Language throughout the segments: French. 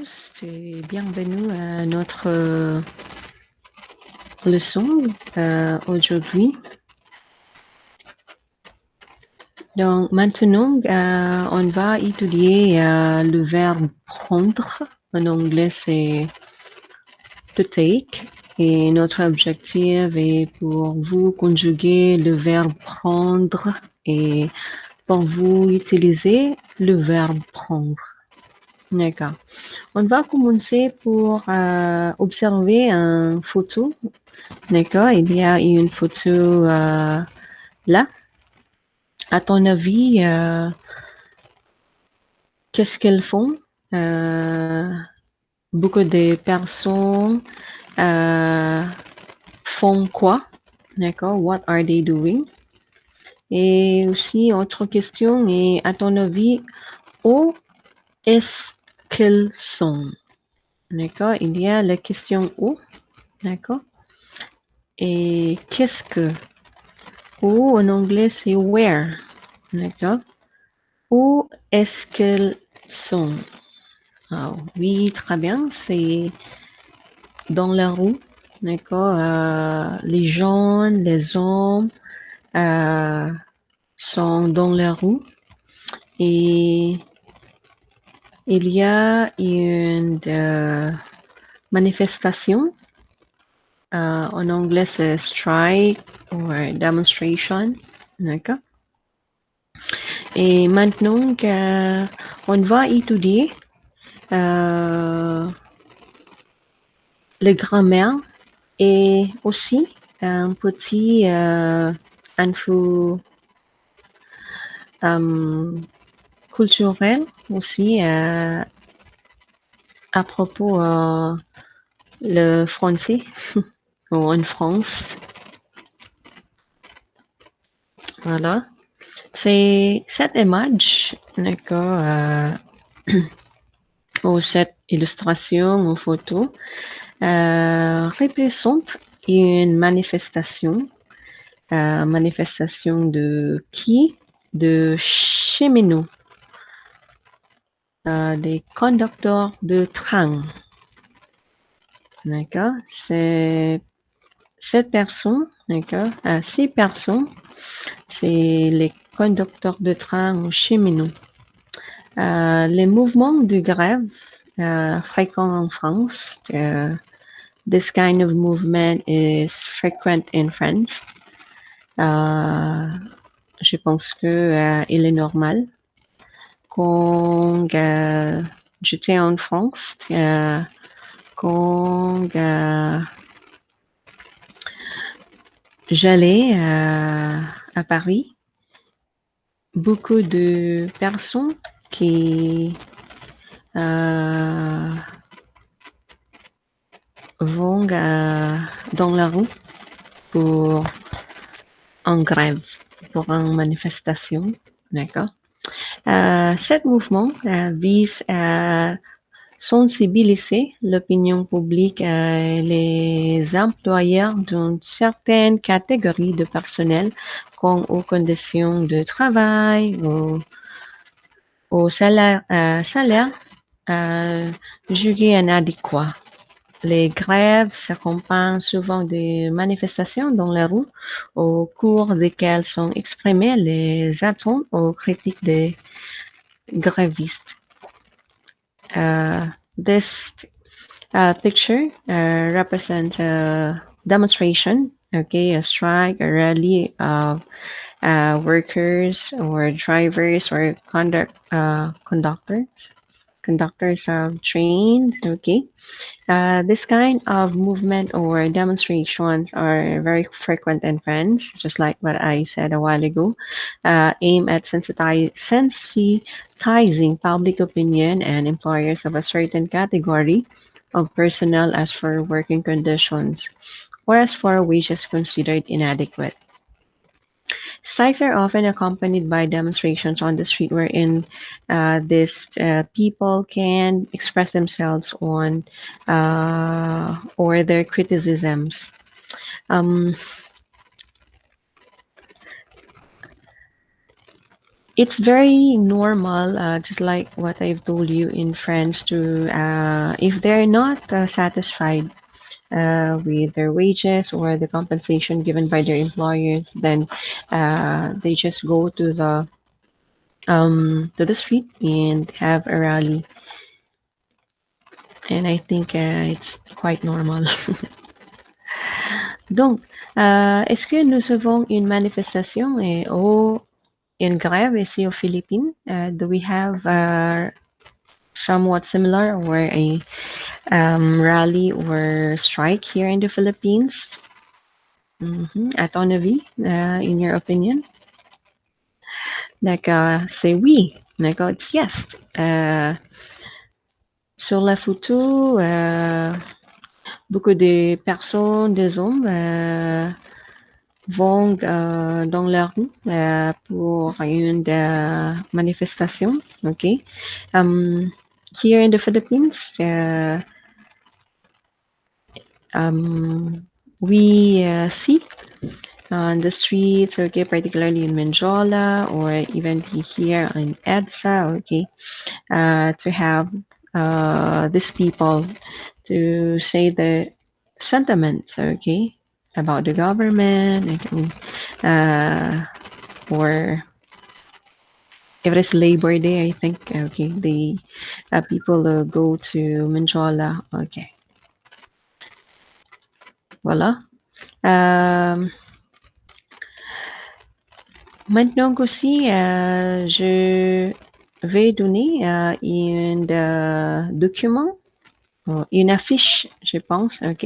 tous et bienvenue à notre leçon aujourd'hui. Donc maintenant, on va étudier le verbe prendre. En anglais, c'est to take. Et notre objectif est pour vous conjuguer le verbe prendre et pour vous utiliser le verbe prendre. D'accord. On va commencer pour observer une photo. D'accord, il y a une photo là. À ton avis, qu'est-ce qu'elles font? Beaucoup de personnes font quoi? D'accord, what are they doing? Et aussi, autre question, et à ton avis, où est-ce qu'elles sont? D'accord, il y a la question où, d'accord? Et qu'est-ce que? Où en anglais, c'est where, d'accord? Où est-ce qu'elles sont? Ah, oui, très bien, c'est dans la rue, d'accord? Les gens, les hommes sont dans la rue et il y a une manifestation. En anglais, c'est strike ou demonstration, d'accord? Et maintenant, on va étudier le grammaire et aussi un petit info culturel aussi à propos le français ou en France. Voilà. C'est cette image, d'accord, ou cette illustration ou photo représente une manifestation. Manifestation de qui? De cheminots, des conducteurs de train. D'accord? C'est cette personne, d'accord? Ces personnes, c'est les conducteurs de train ou cheminots. Les mouvements de grève fréquents en France. This kind of movement is frequent in France. Je pense que il est normal. Quand j'étais en France, quand j'allais à Paris, beaucoup de personnes qui vont dans la rue pour en grève, pour une manifestation, d'accord? Cet mouvement vise à sensibiliser l'opinion publique et les employeurs d'une certaine catégorie de personnel quant aux conditions de travail, au salaire jugé inadéquat. Les grèves s'accompagnent souvent de manifestations dans la rue au cours desquelles sont exprimées les attentes aux critiques des grévistes. This picture represents a demonstration, okay, a strike, a rally of workers or drivers or conductors of trains, okay. This kind of movement or demonstrations are very frequent in France, just like what I said a while ago, aim at sensitizing public opinion and employers of a certain category of personnel as for working conditions or as for wages considered inadequate. Strikes are often accompanied by demonstrations on the street wherein these people can express themselves on or their criticisms. it's very normal, just like what I've told you in France, to if they're not satisfied with their wages or the compensation given by their employers, then they just go to the street and have a rally. And I think it's quite normal. Donc, est-ce que nous avons une manifestation ou une grève ici aux Philippines? Do we have somewhat similar or a rally or strike here in the Philippines? À ton avis, in your opinion? D'accord, c'est oui. D'accord, it's yes. Sur la photo, beaucoup de personnes, des hommes, vont dans la rue pour une manifestation. Okay. Here in the Philippines, we see on the streets, okay, particularly in Menjola or even here in EDSA, okay, to have these people to say the sentiments, okay, about the government, or if it is Labor Day, I think, okay, the people go to Menjola, okay. Voilà. Maintenant aussi, je vais donner un document, une affiche, je pense, ok.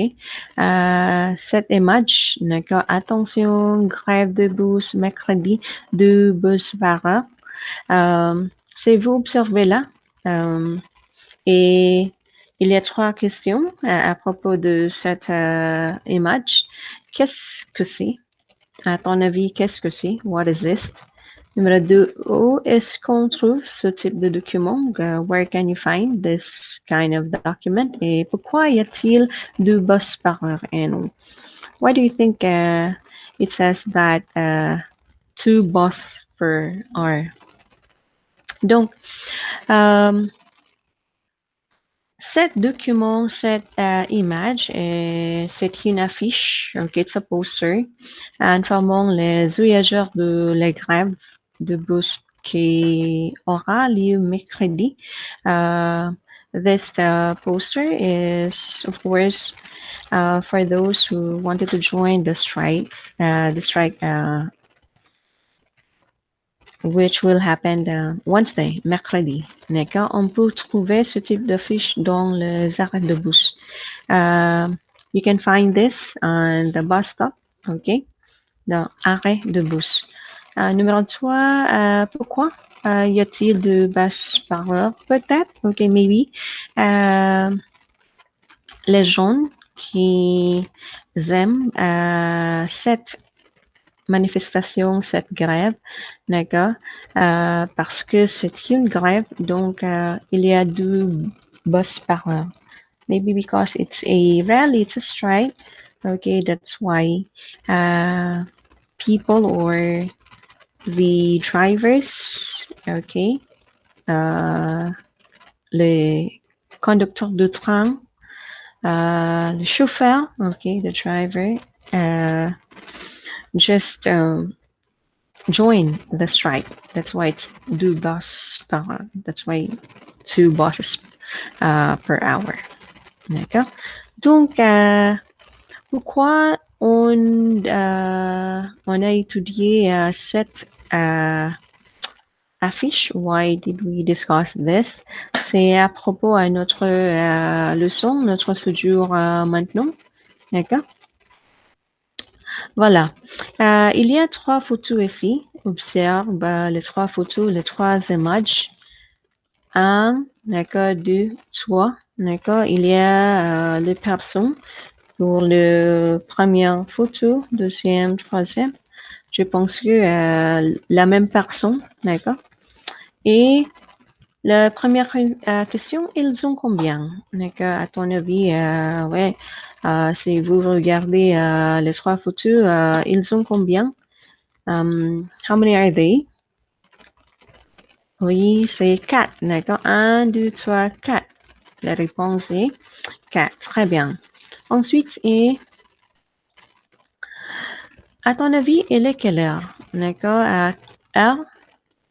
Cette image, d'accord. Attention, grève de bus mercredi, 2 bus par heure. Si vous observez là, et il y a 3 questions à propos de cette image. Qu'est-ce que c'est? À ton avis, qu'est-ce que c'est? What is this? Numéro 2, où est-ce qu'on trouve ce type de document? Where can you find this kind of document? Et pourquoi y a-t-il 2 bus par heure? And why do you think it says that 2 bus per hour? Donc, cet document, cette image, c'est une affiche, okay, it's a poster, informant les voyageurs de la grève de bus qui aura lieu mercredi. This poster is, of course, for those who wanted to join the strike, which will happen Wednesday, mercredi. D'accord? On peut trouver ce type d'affiche dans les arrêts de bus. You can find this on the bus stop, okay? Dans arrêt de bus. Numéro 3, pourquoi y a-t-il de bus par heure? Peut-être, ok, maybe. Les gens qui aiment cette manifestation, cette grève, d'accord, parce que c'est une grève, donc il y a 2 bus par heure. Maybe because it's a rally, it's a strike, okay, that's why people or the drivers, okay, les conducteurs de train, le chauffeur, okay, the driver, just join the strike. That's why it's 2 bus par heure. That's why 2 buses per hour. D'accord? Donc, pourquoi on a étudié cette affiche? Why did we discuss this? C'est à propos à notre leçon, notre séjour maintenant. D'accord? Voilà. Il y a 3 photos ici. Observe les 3 photos, les 3 images. 1, d'accord, 2, 3, d'accord. Il y a les personnes pour la première photo, deuxième, troisième. Je pense que la même personne, d'accord. Et la première question, ils ont combien? D'accord, à ton avis, ouais, si vous regardez les 3 photos, ils ont combien? How many are they? Oui, c'est 4, d'accord? 1, 2, 3, 4. La réponse est 4. Très bien. Ensuite, à ton avis, il est quelle heure? D'accord? Heure,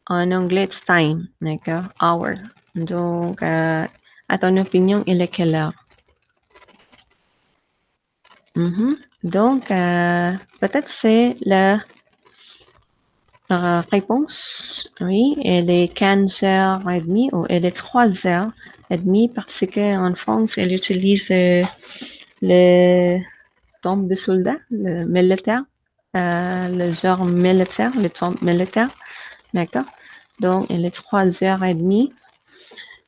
en anglais, it's time. D'accord? Hour. Donc, à ton opinion, il est quelle heure? Donc, peut-être c'est la réponse. Oui, elle est 15h30 ou elle est 3h30 parce qu'en France, elle utilise le tombe de soldats, le militaire, le genre militaire, le tombe militaire. D'accord? Donc, elle est 3h30.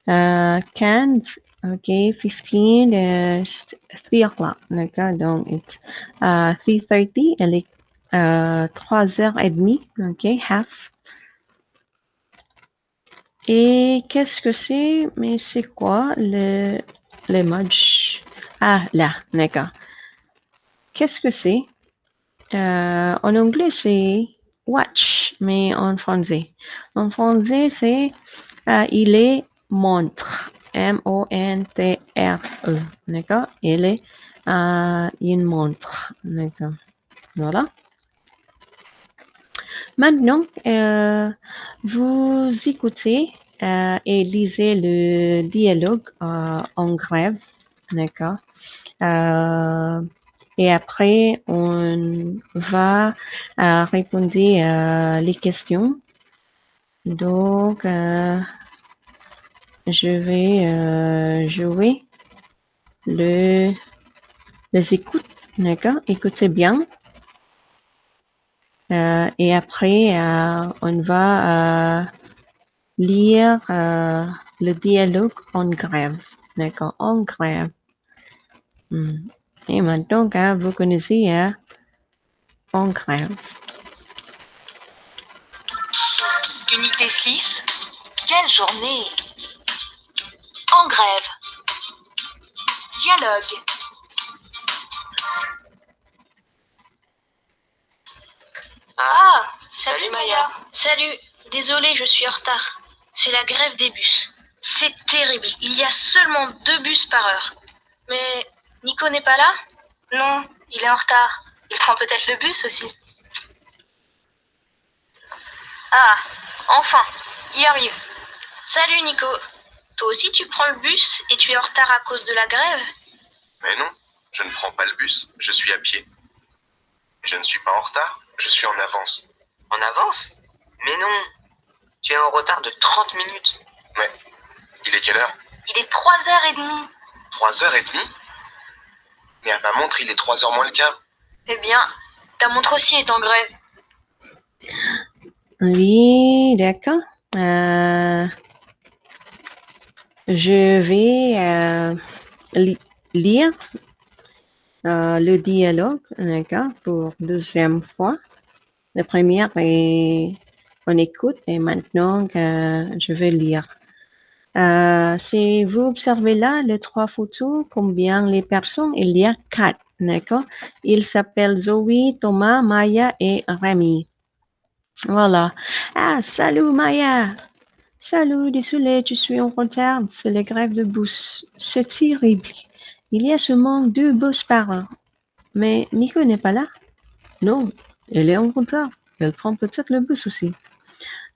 15, ok, 15 is 3 o'clock. D'accord? Donc, it's 3:30. Elle est 3h30. Ok, half. Et qu'est-ce que c'est? Mais c'est quoi le match? Ah, là, d'accord. Qu'est-ce que c'est? En anglais, c'est watch, mais en français. En français, c'est il est montre. M-O-N-T-R-E. D'accord? Il est une montre. D'accord. Voilà. Maintenant, vous écoutez et lisez le dialogue en grève. D'accord? Et après, on va répondre les questions. Donc, je vais jouer les écoutes. D'accord? Écoutez bien. Et après, on va lire le dialogue en grève. D'accord? En grève. Et maintenant, vous connaissez en grève. Unité 6. Quelle journée! En grève. Dialogue. Ah, salut Maya. Salut, désolée, je suis en retard. C'est la grève des bus. C'est terrible, il y a seulement 2 bus par heure. Mais Nico n'est pas là? Non, il est en retard. Il prend peut-être le bus aussi. Ah, enfin, il arrive. Salut Nico. Toi aussi tu prends le bus et tu es en retard à cause de la grève? Mais non, je ne prends pas le bus, je suis à pied. Je ne suis pas en retard, je suis en avance. En avance? Mais non, tu es en retard de 30 minutes. Ouais. Il est quelle heure? Il est 3h30. 3h30? Mais à ma montre, il est 3h moins le quart. Eh bien, ta montre aussi est en grève. Oui, d'accord. Je vais lire le dialogue, d'accord, pour deuxième fois. La première est on écoute et maintenant je vais lire. Si vous observez là les 3 photos, combien les personnes? Il y a 4, d'accord? Ils s'appellent Zoé, Thomas, Maya et Rémi. Voilà. Ah, salut Maya. Salut, désolé, je suis en retard. C'est la grève de bus. C'est terrible. Il y a seulement 2 bus par heure. Mais Nico n'est pas là? Non, elle est en retard. Elle prend peut-être le bus aussi.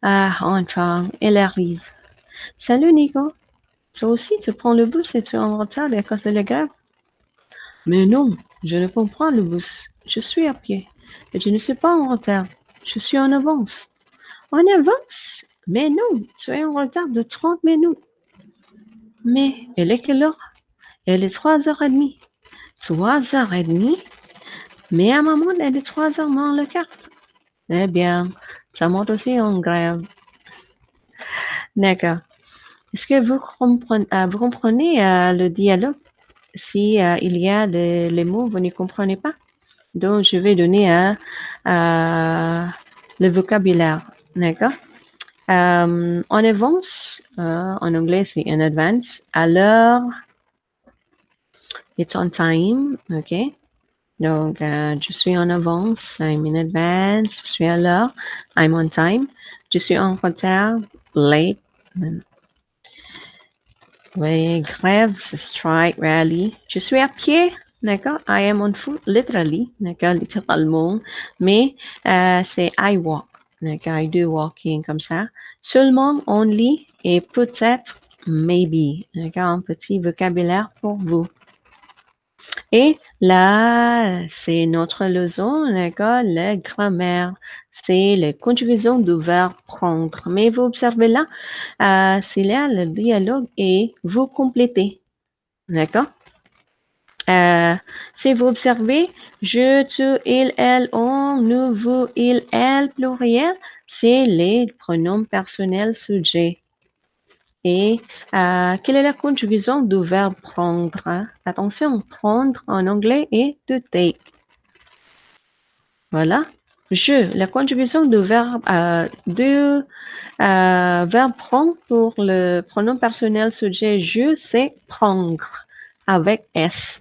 Ah, enfin, elle arrive. Salut Nico. Toi aussi, tu prends le bus et tu es en retard à cause de la grève? Mais non, je ne prends pas le bus. Je suis à pied. Et je ne suis pas en retard. Je suis en avance. En avance? Mais non, tu es en retard de 30 minutes. Mais elle est quelle heure? Elle est 3h30. 3h30? Mais à maman, elle est 3h moins le quart. Eh bien, ça monte aussi en grève. D'accord. Est-ce que vous comprenez le dialogue? Si il y a les mots, vous ne comprenez pas? Donc, je vais donner le vocabulaire. D'accord? En avance, en anglais, c'est in advance. À l'heure, it's on time. OK? Donc, je suis en avance. I'm in advance. Je suis à l'heure. I'm on time. Je suis en retard. late. Oui, grève, c'est strike, rally. Je suis à pied, d'accord? I am on foot, literally, d'accord? Littéralement. Mais c'est I walk, d'accord? I do walking comme ça. Seulement, only et peut-être, maybe, d'accord? Un petit vocabulaire pour vous. Et là, c'est notre leçon, d'accord? La grammaire, c'est la conjugaison du verbe prendre. Mais vous observez là, c'est là le dialogue et vous complétez, d'accord? Si vous observez, je, tu, il, elle, on, nous, vous, il, elle, pluriel, c'est les pronoms personnels sujets. Et quelle est la conjugaison du verbe prendre? Hein? Attention, prendre en anglais est to take. Voilà. Je, la conjugaison du verbe prendre pour le pronom personnel sujet je, c'est prendre avec S.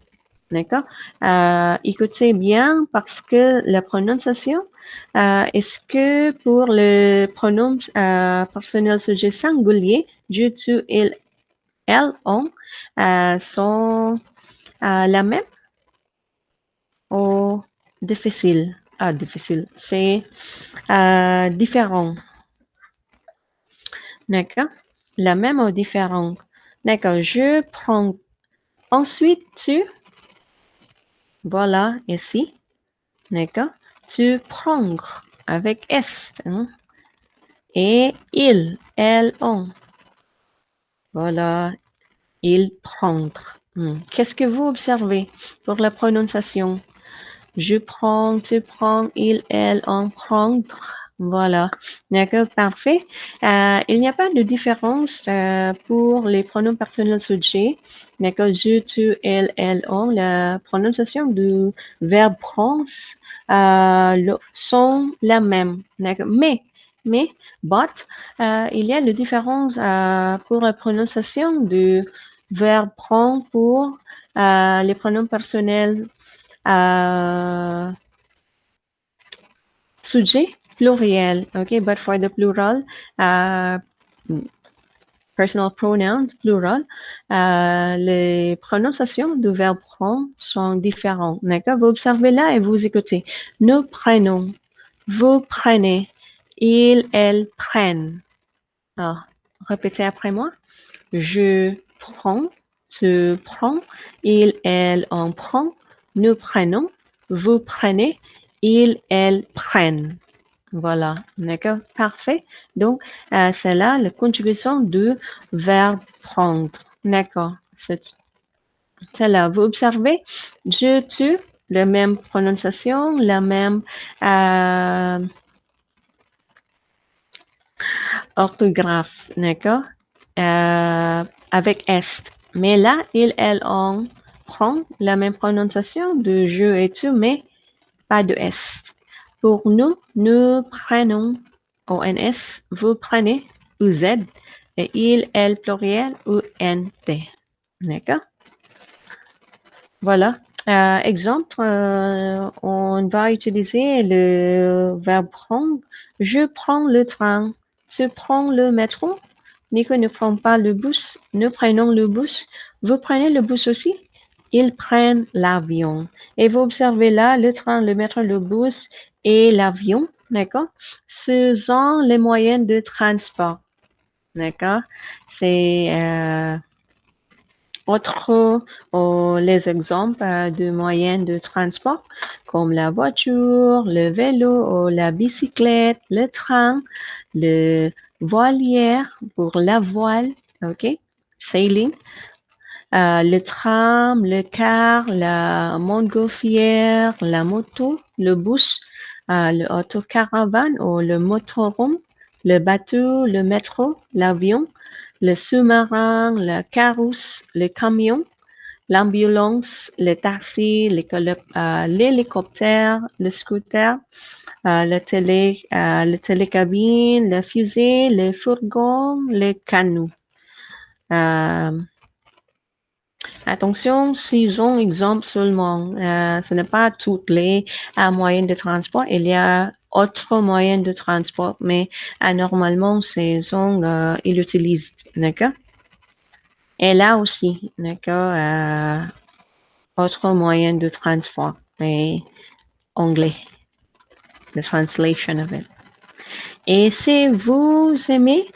D'accord? Écoutez bien parce que la prononciation, est-ce que pour le pronom personnel sujet singulier, je, tu, il, elle, on, sont la même ou difficile? Difficile, c'est différent. D'accord? La même ou différente. D'accord, je prends. Ensuite, tu, voilà, ici. D'accord? Tu prends avec S. Hein? Et il, elle, on. Voilà, il prendre. Qu'est-ce que vous observez pour la prononciation? Je prends, tu prends, il, elle, on, prendre. Voilà. D'accord, parfait. Il n'y a pas de différence pour les pronoms personnels sujets. D'accord, je, tu, elle, on. La prononciation du verbe prendre sont la même. D'accord, mais, but, il y a une différence pour la prononciation du verbe prendre pour les pronoms personnels sujet pluriel, okay, but for the plural, personal pronouns plural, les prononciations du verbe prendre sont différentes, d'accord? Vous observez là et vous écoutez. Nous prenons, vous prenez, ils, elles prennent. Alors, répétez après moi. Je prends, tu prends, il, elle, on prend, nous prenons, vous prenez, ils, elles prennent. Voilà, d'accord, parfait. Donc, c'est là la conjugaison du verbe prendre. D'accord, c'est là. Vous observez, je, tu, la même prononciation, la même orthographe, d'accord, avec est. Mais là, il, elle, on prend la même prononciation de je et tu, mais pas de est. Pour nous, nous prenons ONS, vous prenez UZ, et il, elle, pluriel, UNT. D'accord? Voilà. Exemple, on va utiliser le verbe prendre. Je prends le train. Tu prends le métro. Nico ne prend pas le bus. Nous prenons le bus. Vous prenez le bus aussi? Ils prennent l'avion. Et vous observez là, le train, le métro, le bus et l'avion, d'accord? Ce sont les moyens de transport, d'accord? C'est autre les exemples de moyens de transport comme la voiture, le vélo, la bicyclette, le train, le voilière pour la voile, ok? Sailing. Le tram, le car, la montgolfière, la moto, le bus, le autocaravane ou le motorhome, le bateau, le métro, l'avion, le sous-marin, le carrosse, le camion, l'ambulance, le taxi, l'hélicoptère, le scooter, le télécabine, le fusée, le fourgon, le canot. Attention, s'ils ont exemple seulement, ce n'est pas tous les moyens de transport. Il y a autre moyen de transport, mais normalement, ils l'utilisent, d'accord? Et là aussi, d'accord, autre moyen de transport, mais anglais, the translation of it. Et si vous aimez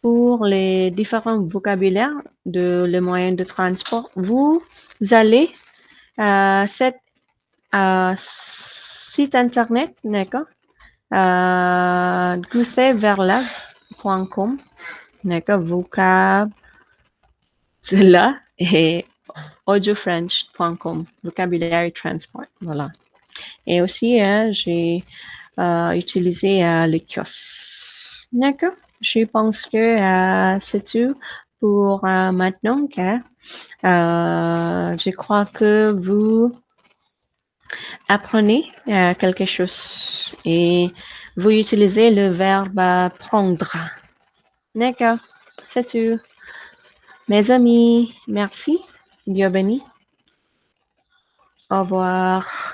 pour les différents vocabulaires de les moyens de transport, vous allez cet site internet, d'accord, gustaveverlag.com, d'accord, vocab, là, et audiofrench.com, vocabulary transport, voilà. Et aussi, j'ai utilisé le kiosque, d'accord. Je pense que c'est tout pour maintenant. Je crois que vous apprenez quelque chose et vous utilisez le verbe prendre. D'accord, c'est tout. Mes amis, merci. Dieu béni. Au revoir.